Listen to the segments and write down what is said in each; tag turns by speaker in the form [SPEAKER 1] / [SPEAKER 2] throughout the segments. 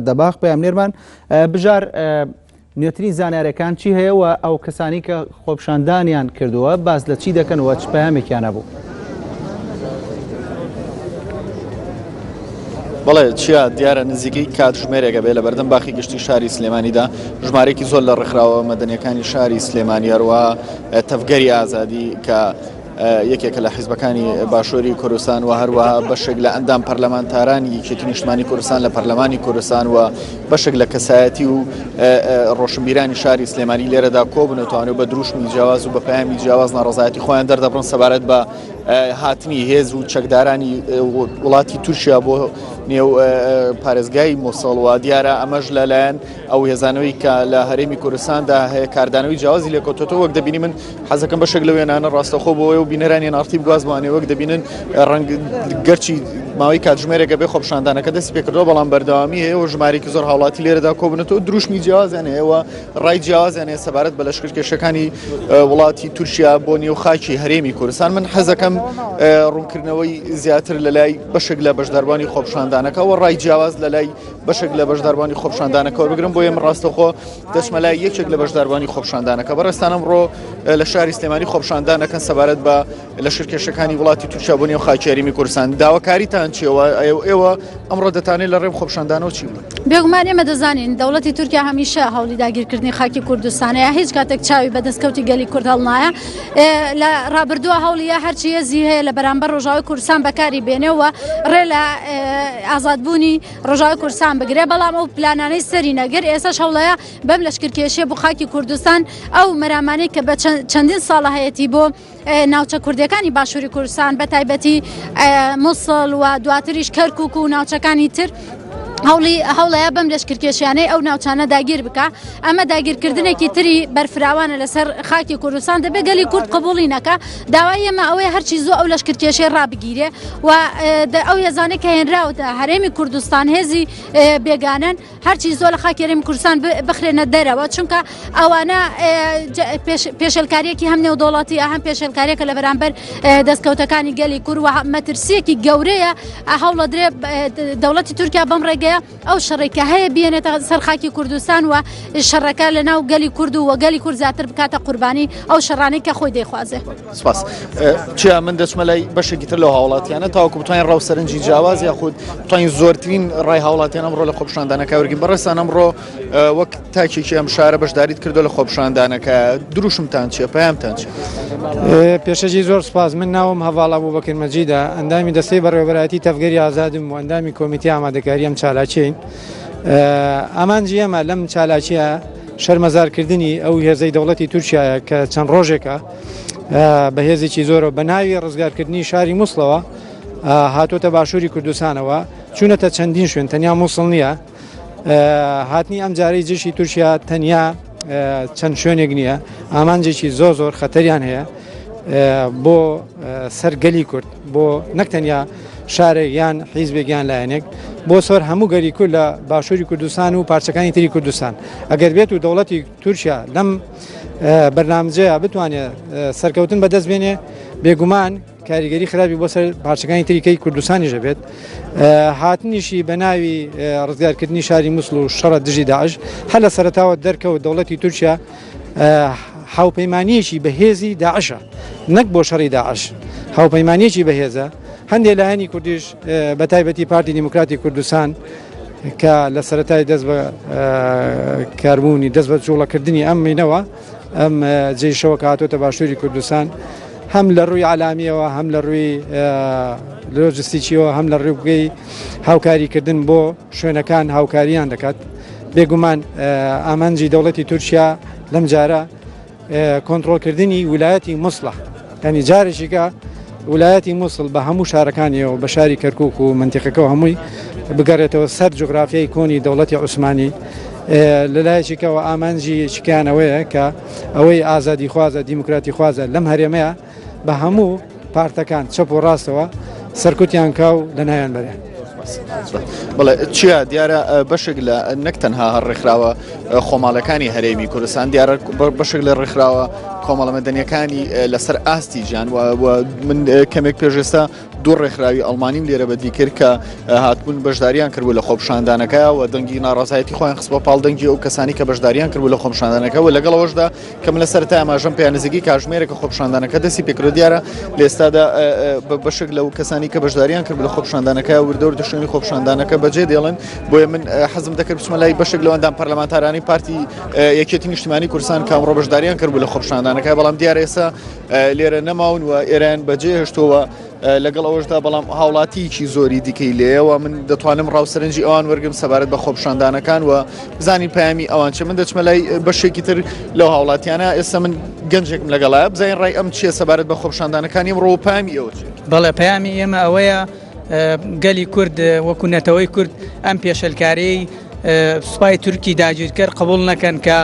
[SPEAKER 1] دەباغ پەیامنێرمان بژار نوێترین زانیاریەکان چی هەیە و ئەو کەسانی کە خۆپشاندانیان کردووە باز لە چی دەکەن و چ پەیامێکیان هەبوو؟
[SPEAKER 2] بەڵێ چیا دیارە نزیکەی کات ژمێرێکە بێ لە بەردەم باخی گشتی شاری سلێمانیدا ژمارێکی زۆر لە ڕێکخراوە مەدەنیەکانی شاری سلێمانی هەروە تەفگەری ئازادی کە یەکێکە لە حیزبەکانی باشووری کوردستان و هەروەها بەشێک لە ئەندام پەرلەمانتارانی یەکێتی نیشتمانی کوردستان لە پەرلەمانی کوردستان و بەشێک لە کەسایەتی و ڕۆشنبیرانی شاری سلێمانی لێرەدا کۆبوون و توانێت بە دروشمی جیاواز و بە پەیامی جیاواز ناڕەزایەتی خۆیان دەردەبڕن سەبارەت بە هاتنی هێز و چەکدارانی وڵاتی تورکیا بۆ نێو پارێزگای مووسڵ و دیارە ئەمەش لەلایەن ئەو هێزانەوەی کە لە هەرێمی کوردستاندا هەیە کاردانەوەی جیاوازی لێ کۆتۆتەوە وەک دەبینی من حەزەکەم بەشێک لە وێنانە ڕاستەخۆ بۆەوەی و بینەرانی نارتی بگوازبوانێ وەک دەبینن ڕەنگ گەرچی ماوەی کاتژمێرێکە بێ خۆپشاندانەکە دەستی پێکردەوە بەڵام بەردەوامی هەیە و ژمارێکی زۆر هاوڵاتی لێرەدا کۆبوونەتەوە دروشمی جیاوازیان هەیە ڕای جیاوازیان هەیە سەبارەت بە لەشکرکێشەکانی وڵاتی تورکیا بۆ نێو خاکی هەرێمی کوردستان. من حەزەکەم ڕوونکردنەوەی زیاتر لە لای بەشێک لە بەشداربوانی خۆپشاندانەکە و ڕای جیاواز لە لای بەشێک لە بەشداربوانی خۆپشاندانەکە بگرم بۆ ئێمە ڕاستەخۆ دەچمە لای یەکێک لە بەشداربوانی خۆپشاندانەکە بەڕێستان ئەمڕۆ لە شاری سلێمانی خۆپشاندانەکەن سەبارەت بە لەشکرکێشەکانی وڵاتی تورکیا بۆ نێو خاکی هەرێمی کوردستان داواکاریتان چیەوە؟ ئێوە ئەمڕۆ دەتانێت لە ڕێم خۆپشاندانەوە چی بڵێن؟
[SPEAKER 3] بێگومان ئێمە دەزانین دەوڵەتی تورکیا هەمیشە هەوڵی داگیرکردنی خاکی کوردستانەیە هیچ کاتێک چاوی بە دەستکەوتی گەلی کورد هەڵنایە لە ڕابردووە هەوڵیە هەرچی هێزی هەیە لە بەرامبەر ڕۆژاوی کوردستان بەکاری بێنێەوە ڕێ لە ئازادبوونی ڕۆژاوی کوردستان بگرێ بەڵام ئەو پلانانەی سەری نەگەر ئێستاش هەوڵەیە بەم لەشکرکێشیە بۆ خاکی کوردستان ئەو مەرامانەی کە بە چەندین ساڵە هەیەی بۆ ناوچە کوردەکانی باشووری کوردستان بە تایبەتی مووسڵ و دواتریش کەرکووک و ناوچەکانی تر هەوڵەیە بەم لەشکرکێشیانەی ئەو ناوچانە داگیر بکە. ئەمە داگیرکردنێکی تری بەرفراوانە لەسەر خاکی کوردستان دەبێت گەلی کورد قبوڵی نەکە. داوای ئێمە ئەوەیە هەرچی زۆر ئەو لەشکرکێشیە ڕابگیرێ و ئەو هێزانەی کە هێنراوەتە هەرێمی کوردستان هێزی بێگانن هەرچی زۆر لە خاکی هەرێمی کوردستان بخرێنە دەرەوە چونکە ئەوانە پێشێلکاریەکی هەم نێودوڵەتی هەم پێشێلکاریەکە لە بەرامبەر دەستکەوتەکانی گەلی کورد و مەترسیەکی گەورەیە هەوڵە درێ دەوڵەتی تورکیا بەم ڕێگەیە ئەو شەڕێکە هەیە بێنێتە سەر خاکی کوردستان و شەڕەکە لە ناو گەلی کورد و گەلی کورد زیاتر بکاتە قوربانی ئەو شەڕانەی کە خۆی دەیخوازێ.
[SPEAKER 2] سپاس. چیا من دەچمە لای بەشێکی تر لەو هاوڵاتیانە تاوەکو بتوانین ڕاوسەرنجی جیاواز یاخود بتوانین زۆرترین ڕای هاوڵاتیان ئەمڕۆ لە خۆپشاندانەکە وەرگین. بەڕێستان ئەمڕۆ وەک تاکێکی ئەم شارە بەشداریت کردو لە خۆپشاندانەکە دروشمتان چیە؟ پەیامتان چیە؟
[SPEAKER 4] پێشەجی زۆر سپاس. من ناوم هەڤاڵ ئەبووبەکر مەجیدە، ئەندامی دەستەی بەڕێوەبەرایەتی تەفگەری ئازادم و ئەندامی کۆمیتی ئامادەکاری ئەم چالاکیین. ئامانجی ئێمە لەم چالاکیە شەرمەزارکردنی ئەو هێزەی دەوڵەتی تورکیایە کە چەند ڕۆژێکە بەهێزێکی زۆرە بە ناوی ڕزگارکردنی شاری مووسڵەوە هاتۆتە باشووری کوردستانەوە چوونەتە چەندین شوێن تەنیا مووسڵ نییە. هاتنی ئەم جارەی جێشی تورکیا تەنیا چەند شوێنێک نییە، ئامانجێکی زۆر خەتەریان هەیە بۆ سەرگەلی کورد بۆ نەک تەنیا شارێک یان حیزبێکیان لایەنێک بۆ سەر هەموو گەلی کورد لە باشووری کوردستان و پارچەکانی تری کوردستان. ئەگەر بێت و دەوڵەتی تورکیا لەم بەرنامجەیە بتوانێت سەرکەوتن بەدەست بێنێ بێگومان کاریگەری خراپی بۆ سەر پارچەکانی تریکەی کوردستانیش دەبێت. هاتنیشی بە ناوی ڕزگارکردنی شاری مووسڵ و شەڕە دژی داعش هەر لە سەرەتاوە دەرکەوت دەوڵەتی تورکیا هاوپەیمانیەکی بەهێزی داعشە نەک بۆ شەڕی داعش، هاوپەیمانیەکی بەهێزە. هەندێک لە هەنی کوردیش بە تایبەتی پارتی دیموکراتی کوردستان کە لە سەرەتای دەست بە کاربوونی دەست بە جوڵەکردنی ئەم مینەوە ئەم جێیشەوە کە هاتۆتە باشووری کوردستان هەم لە ڕووی عالامیەوە هەم لە ڕووی لۆجستیکیەوە هەم لە ڕێگەی هاوکاریکردن بۆ شوێنەکان هاوکاریان دەکات. بێگومان ئامانجی دەوڵەتی تورکیا لەم جارە کۆنتڕۆلکردنی ویلایەتی مووسڵە، یعنی جارێکیکە ویلایەتی مووسڵ بە هەموو شارەکانیەوە بە شاری کەرکووک و منتیقەکە هەمووی بگەڕێتەوە سەر جوغرافیای کۆنی دەوڵەتی عوسمانی. لەلایەکێکەوە ئامانجی چکیانەوەیە کە ئەوەی ئازادی خوازە دیموکراتی خوازە لەم هەرێمەیە بە هەموو پارتەکان چەپ و ڕاستەوە سەرکوتیان کاو لە نایان بەرێ.
[SPEAKER 2] بەڵێ چیە دیارە بەشێک لە نەک تەنها هەر ڕێکخراوە خۆماڵەکانی هەرێمی کوردستان دیارە بەشێک لە ڕێکخراوە کۆمەڵە مەدەنیەکانی لەسەر ئاستی ژیان و من کەمێک پێشێستا دوو ڕێکخراوی ئەڵمانیم لێرە بەدی کرد کە هاتبوون بەشداریان کردبوو لە خۆپشاندانەکە و دەنگی ناڕازایەتی خۆیان خستبە پاڵدەنگی ئەو کەسانی کە بەشداریان کردبوو لە خۆپشاندانەکە و لەگەڵەوەشدا کەم لە سەرەتا ئاماژەم پێیان نزیکی کاتژمێرێکە خۆپشاندانەکە دەستی پێکرۆ دیارە لە ئێستادا بەشێک لەو کەسانی کە بەشداریان کرد لە خۆپشاندانەکە وردەور دشتنی خۆپشاندانەکە بەجێ دێڵن بۆیە من حەزم دەکرد بچمە لای بەشێک لەوەندان پەرلەمانتارانی پارتی یەکێتی نیشتیمانی کوردستان کە ئەمڕۆ بەشداریان کردبوو لە خۆپشاندانەکە بەڵام دیارە ئێستا لێرە نەماون و ئێران بەجێ هێشتەوە لەگەڵ ئەوەشدا بەڵام هاوڵاتیکی زۆری دیکەی لێەوە من دەتوانم ڕاوسەرنجی ئەوان وەرگم سەبارەت بە خۆپشاندانەکان و بزانین پامی ئەوان چ من دەچمە لای بەشێکی تر لەو هاوڵاتیانە ئێستا من گەنجێکم لەگەڵایە بزانین ڕای ئەم چیە سەبارەت بە خۆپشاندانەکانی ئەمڕۆ پامی ئەوە
[SPEAKER 5] بەڵێ پامی ئێمە ئەوەیە گەلی کورد وەکو نەتەوەی کورد ئەم پێشەلکارەی سوپای تورکی داگیرکرد قبول نەکەن کە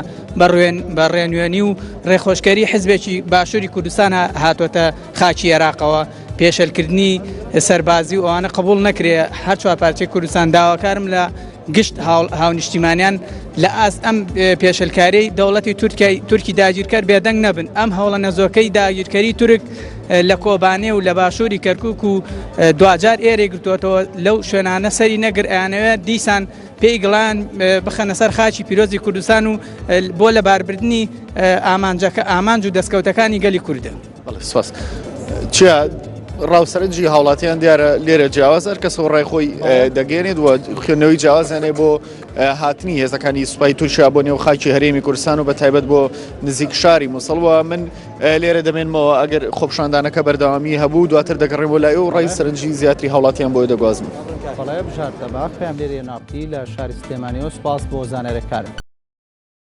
[SPEAKER 5] بەڕێنوێنی و ڕێخۆشکەری حزبێکی باشووری کوردستان هاتوۆتە خاکی عێراقەوە پێشەلکردنی سەربازی و ئەوانە قبول نەکرێ هەر چوار پارچەی کوردستان داواکارم لە گشت هاونیشتیمانیان لە ئاست ئەم پێشەلکارەی دەوڵەتی تورکی داگیرکرد بێدەنگ نەبن ئەم هەوڵە نەزۆکەی داگیرکەری تورک لە کۆبانێ و لە باشووری کەرکووک و دوجار ئێرە گرتوۆتەوە لەو شوێنانە سەری نەگر ئەیانەوێت دیسان پێی گڵان بخەنە سەر خاچی پیرۆزی کوردستان و بۆ لە باربردنی ئامانج و دەستکەوتەکانی گەلی کوردە.
[SPEAKER 2] سپاس. چیا ڕاوسەرنجی هاوڵاتیان دیارە لێرە جیاواز هەر کەس ڕای خۆی دەگەێنێت و خوێندنەوەی جیاوازیانێ بۆ هاتنی هێزەکانی سوپای تورکیا بۆ نێو خاکی هەرێمی کوردستان و بە تایبەت بۆ نزیک شاری مووسڵەوە من لێرە دەمێنمەوە ئەگەر خۆپشاندانەکە بەردەوامی هەبوو دواتر دەگەڕێم بۆ لای و ڕای سەرنجی زیاتری هاوڵاتیان بۆ دەگوازم.
[SPEAKER 1] بەڵێ بژار تەباخ پێم لێرە ناپتی لە شاری سلێمانیەوە سپاس بۆ زانێرەکارم.